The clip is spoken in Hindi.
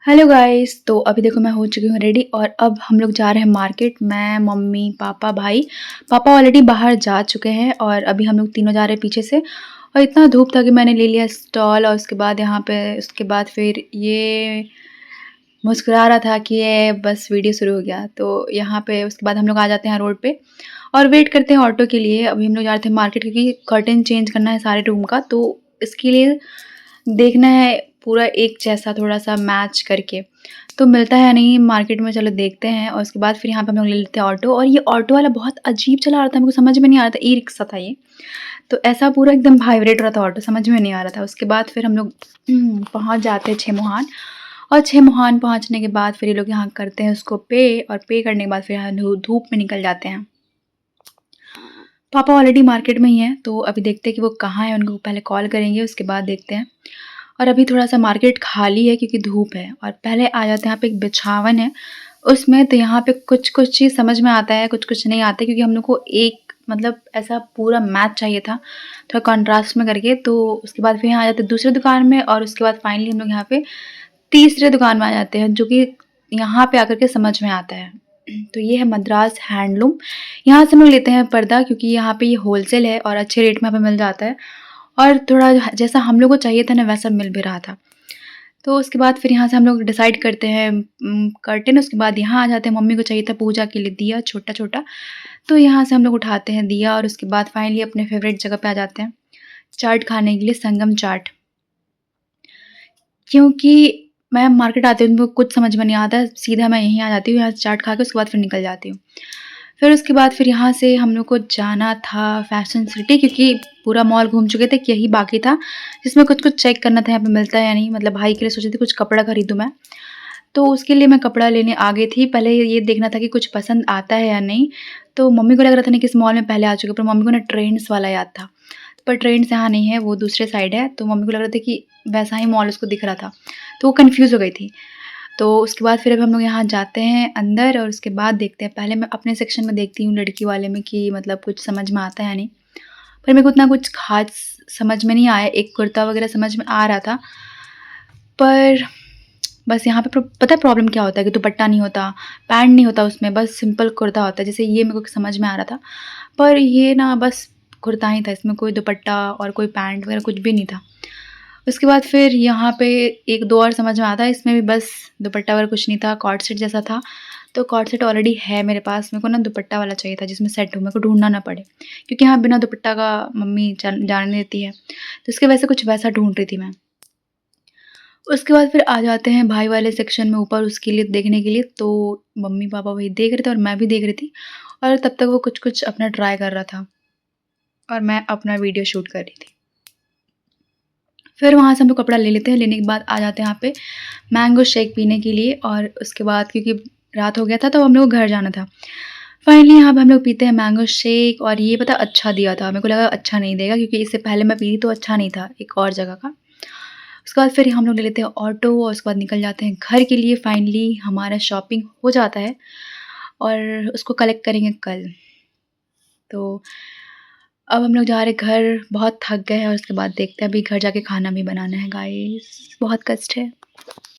Hello guys. तो अभी देखो मैं हो चुकी हूँ रेडी और अब हम लोग जा रहे हैं मार्केट। मैं, मम्मी, पापा, भाई। पापा ऑलरेडी बाहर जा चुके हैं और अभी हम लोग तीनों जा रहे हैं पीछे से। और इतना धूप था कि मैंने ले लिया स्टॉल और उसके बाद यहाँ पे उसके बाद फिर ये मुस्कुरा रहा था कि ये बस वीडियो शुरू हो गया। तो यहाँ पे उसके बाद हम लोग आ जाते हैं रोड पे और वेट करते हैं ऑटो के लिए। अभी हम लोग जा रहे थे मार्केट क्योंकि कर्टेन चेंज करना है सारे रूम का, तो इसके लिए देखना है पूरा एक जैसा थोड़ा-सा मैच करके। तो मिलता है नहीं मार्केट में, चलो देखते हैं। और उसके बाद फिर यहाँ पे हम लोग ले लेते हैं ऑटो और ये ऑटो वाला बहुत अजीब चला रहा था, मेरे को समझ में नहीं आ रहा था, ई-रिक्शा था ये। तो ऐसा पूरा एकदम वाइब्रेट हो रहा था ऑटो, समझ में नहीं आ रहा था। उसके बाद फिर हम लोग पहुँच जाते हैं छेमुहान और छेमुहान पहुँचने के बाद फिर ये लोग यहाँ करते हैं उसको पे और पे करने के बाद फिर यहाँ धूप में निकल जाते हैं। पापा ऑलरेडी मार्केट में ही हैं, तो अभी देखते हैं कि वो कहाँ हैं, उनको पहले कॉल करेंगे उसके बाद देखते हैं। और अभी थोड़ा-सा मार्केट खाली है क्योंकि धूप है और पहले आ जाते हैं यहाँ पे एक बिछावन है, उसमें तो यहाँ पे कुछ-कुछ चीज़ समझ में आता है, कुछ-कुछ नहीं आता क्योंकि हम लोग को एक मतलब ऐसा पूरा मैच चाहिए था, थोड़ा कॉन्ट्रास्ट में करके। तो उसके बाद फिर यहाँ आ जाते हैं दूसरी दुकान में और उसके बाद फाइनली हम लोग यहाँ पे तीसरे दुकान में आ जाते हैं, जो कि यहाँ पे आकर के समझ में आता है। तो ये है मद्रास हैंडलूम। यहाँ से हम लोग लेते हैं पर्दा क्योंकि यहाँ पे ये होलसेल है और अच्छे रेट में हमें मिल जाता है और थोड़ा जैसा हम लोग को चाहिए था ना वैसा मिल भी रहा था। तो उसके बाद फिर यहाँ से हम लोग डिसाइड करते हैं कर्टेन। उसके बाद यहाँ आ जाते हैं, मम्मी को चाहिए था पूजा के लिए दिया छोटा-छोटा, तो यहाँ से हम लोग उठाते हैं दिया और उसके बाद फाइनली अपने फ़ेवरेट जगह पे आ जाते हैं, चाट खाने के लिए, संगम चाट। क्योंकि मैं मार्केट आती हूँ, उनको कुछ समझ में नहीं आता, सीधा मैं यहीं आ जाती हूँ, यहाँ से चाट खा के उसके बाद फिर निकल जाती हूँ। फिर उसके बाद फिर यहाँ से हम लोग को जाना था फैशन सिटी क्योंकि पूरा मॉल घूम चुके थे, यही बाकी था जिसमें कुछ-कुछ चेक करना था यहाँ पे मिलता है या नहीं। मतलब भाई के लिए सोची थी कुछ कपड़ा खरीदूँ मैं, तो उसके लिए मैं कपड़ा लेने आ गई थी। पहले ये देखना था कि कुछ पसंद आता है या नहीं, तो मम्मी को लग रहा था नहीं कि इस मॉल में पहले आ चुके, पर मम्मी को ना ट्रेंड्स वाला याद था। पर ट्रेंड्स यहाँ नहीं है, वो दूसरे साइड है, तो मम्मी को लग रहा था कि वैसा ही मॉल उसको दिख रहा था, तो वो कन्फ्यूज़ हो गई थी। तो उसके बाद फिर अब हम लोग यहाँ जाते हैं अंदर और उसके बाद देखते हैं। पहले मैं अपने सेक्शन में देखती हूँ लड़की वाले में कि मतलब कुछ समझ में आता है या नहीं, पर मेरे को उतना कुछ ख़ास समझ में नहीं आया। एक कुर्ता वग़ैरह समझ में आ रहा था, पर बस यहाँ पे पता है प्रॉब्लम क्या होता है कि दुपट्टा नहीं होता, पैंट नहीं होता उसमें, बस सिंपल कुर्ता होता है। जैसे ये मेरे को समझ में आ रहा था, पर ये ना बस कुर्ता ही था, इसमें कोई दुपट्टा और कोई पैंट वग़ैरह कुछ भी नहीं था। उसके बाद फिर यहाँ पे 1-2 और समझ में आता है, इसमें भी बस दुपट्टा वगैरह कुछ नहीं था, कॉर्ड सेट जैसा था। तो कॉर्ड सेट ऑलरेडी है मेरे पास, मेरे को ना दुपट्टा वाला चाहिए था जिसमें सेट हो, मेरे को ढूँढना ना पड़े। क्योंकि यहाँ बिना दुपट्टा का मम्मी जाने नहीं देती है, तो इसकी वजह से कुछ वैसा ढूँढ रही थी मैं। उसके बाद फिर आ जाते हैं भाई वाले सेक्शन में ऊपर उसके लिए देखने के लिए, तो मम्मी-पापा वही देख रहे थे और मैं भी देख रही थी और तब तक वो कुछ-कुछ अपना ट्राई कर रहा था और मैं अपना वीडियो शूट कर रही थी। फिर वहाँ से हम लोग कपड़ा ले लेते हैं, लेने के बाद आ जाते हैं यहाँ पे मैंगो शेक पीने के लिए और उसके बाद क्योंकि रात हो गया था तो हम लोग को घर जाना था। फाइनली यहाँ पे हम लोग पीते हैं मैंगो शेक और ये पता अच्छा दिया था, मेरे को लगा अच्छा नहीं देगा क्योंकि इससे पहले मैं पी थी तो अच्छा नहीं था एक और जगह का। उसके बाद फिर हम लोग ले लेते हैं ऑटो और उसके बाद निकल जाते हैं घर के लिए। फाइनली हमारा शॉपिंग हो जाता है और उसको कलेक्ट करेंगे कल। तो अब हम लोग जा रहे हैं घर, बहुत थक गए हैं और उसके बाद देखते हैं अभी घर जाके खाना भी बनाना है गाइस, बहुत कष्ट है।